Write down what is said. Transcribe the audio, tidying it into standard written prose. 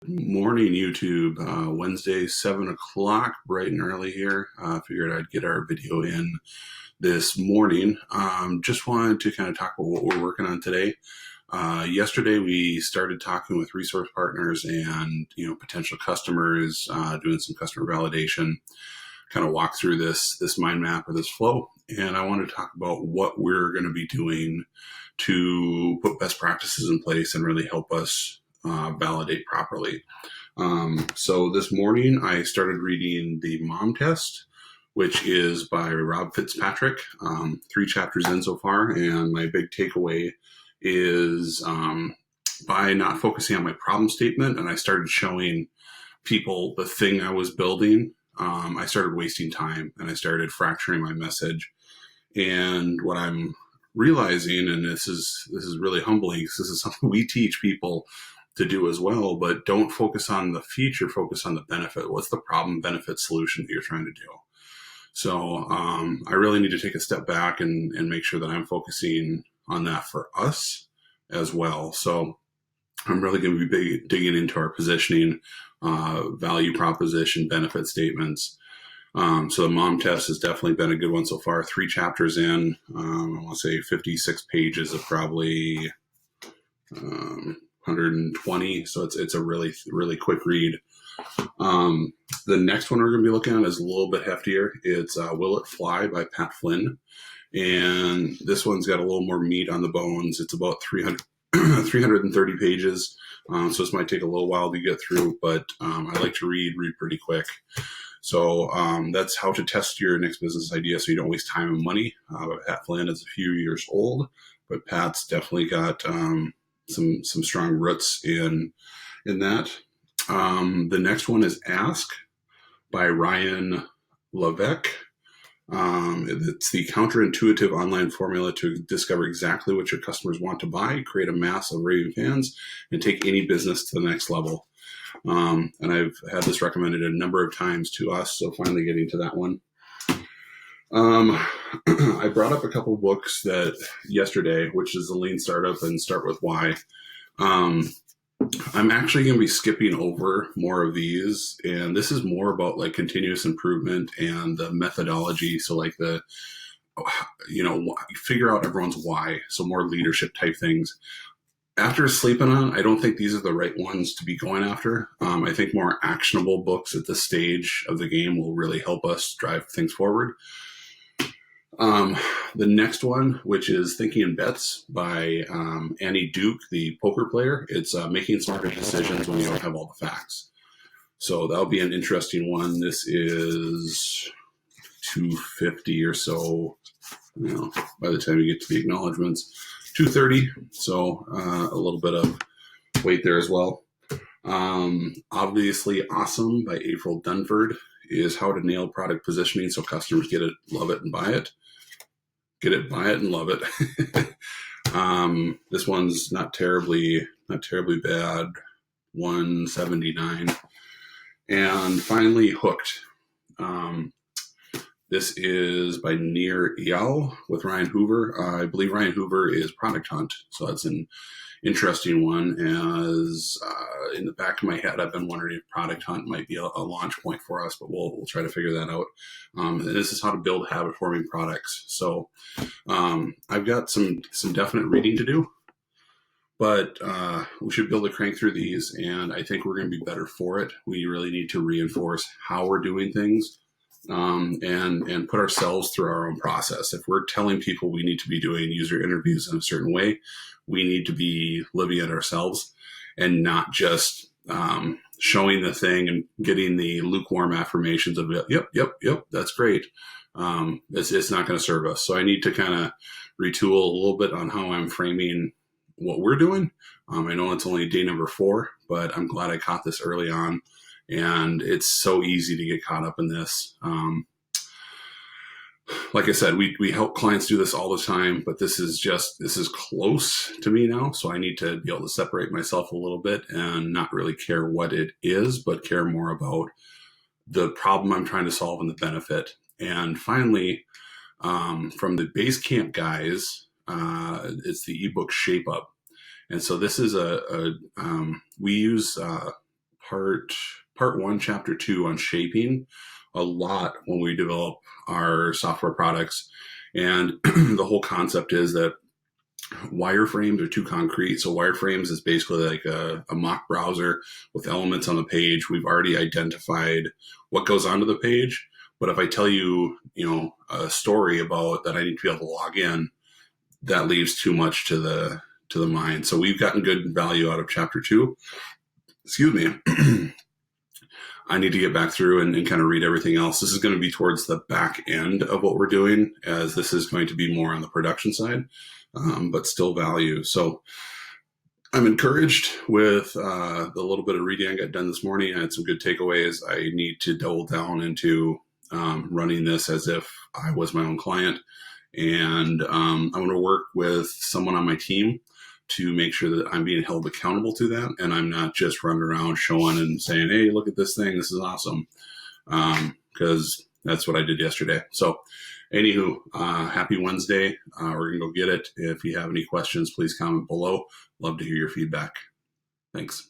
Morning, YouTube. Wednesday, 7 o'clock, bright and early here. Figured I'd get our video in this morning. Just wanted to kind of talk about what we're working on today. Yesterday, we started talking with resource partners and potential customers, doing some customer validation, kind of walk through this mind map or this flow. And I want to talk about what we're going to be doing to put best practices in place and really help us validate properly. So this morning I started reading the Mom Test, which is by Rob Fitzpatrick, 3 chapters in so far. And my big takeaway is by not focusing on my problem statement, and I started showing people the thing I was building, I started wasting time and I started fracturing my message. And what I'm realizing, and this is really humbling, because this is something we teach people to do as well, but don't focus on the feature, focus on the benefit. What's the problem, benefit, solution that you're trying to do? So I really need to take a step back and make sure that I'm focusing on that for us as well. So I'm really going to be digging into our positioning, value proposition, benefit statements. So the Mom Test has definitely been a good one so far. 3 chapters in, I want to say 56 pages of probably 120. So it's a really, really quick read. The next one we're going to be looking at is a little bit heftier. It's Will It Fly by Pat Flynn. And this one's got a little more meat on the bones. It's about 330 pages. So this might take a little while to get through, but I like to read pretty quick. So that's how to test your next business idea so you don't waste time and money. Pat Flynn is a few years old, but Pat's definitely got some strong roots in that. The next one is Ask by Ryan Levesque. It's the counterintuitive online formula to discover exactly what your customers want to buy, create a mass of raving fans, and take any business to the next level. And I've had this recommended a number of times to us, so finally getting to that one. I brought up a couple books that yesterday, which is the Lean Startup and Start With Why. I'm actually going to be skipping over more of these, and this is more about like continuous improvement and the methodology. So like figure out everyone's why. So more leadership type things. After sleeping on, I don't think these are the right ones to be going after. I think more actionable books at this stage of the game will really help us drive things forward. The next one, which is Thinking in Bets by Annie Duke, the poker player. It's making smarter decisions when you don't have all the facts. So that'll be an interesting one. This is 250 or so, by the time you get to the acknowledgments. 230, so a little bit of weight there as well. Obviously Awesome by April Dunford is how to nail product positioning so customers get it, love it, and buy it. Get it, buy it, and love it. This one's not terribly bad. 179. And finally, Hooked. This is by Nir Eyal with Ryan Hoover. I believe Ryan Hoover is Product Hunt, so that's an interesting one. As in the back of my head, I've been wondering if Product Hunt might be a launch point for us, but we'll try to figure that out. And this is how to build habit-forming products. So I've got some definite reading to do, but we should be able to crank through these, and I think we're going to be better for it. We really need to reinforce how we're doing things. And put ourselves through our own process. If we're telling people we need to be doing user interviews in a certain way, we need to be living it ourselves and not just showing the thing and getting the lukewarm affirmations of yep, that's great. It's not going to serve us. So I need to kind of retool a little bit on how I'm framing what we're doing. I know it's only day number 4, but I'm glad I caught this early on. And it's so easy to get caught up in this. Like I said, we help clients do this all the time, but this is close to me now. So I need to be able to separate myself a little bit and not really care what it is, but care more about the problem I'm trying to solve and the benefit. And finally, from the Basecamp guys, it's the ebook Shape Up. And so this is we use part one, chapter 2 on shaping a lot when we develop our software products. And the whole concept is that wireframes are too concrete. So wireframes is basically like a mock browser with elements on the page. We've already identified what goes onto the page. But if I tell you, a story about that I need to be able to log in, that leaves too much to the mind. So we've gotten good value out of chapter 2. Excuse me. I need to get back through and kind of read everything else. This is going to be towards the back end of what we're doing, as this is going to be more on the production side, but still value. So I'm encouraged with the little bit of reading I got done this morning. I had some good takeaways. I need to double down into running this as if I was my own client. And I'm going to work with someone on my team to make sure that I'm being held accountable to that. And I'm not just running around showing and saying, hey, look at this thing. This is awesome. Because that's what I did yesterday. So anywho, happy Wednesday. We're going to go get it. If you have any questions, please comment below. Love to hear your feedback. Thanks.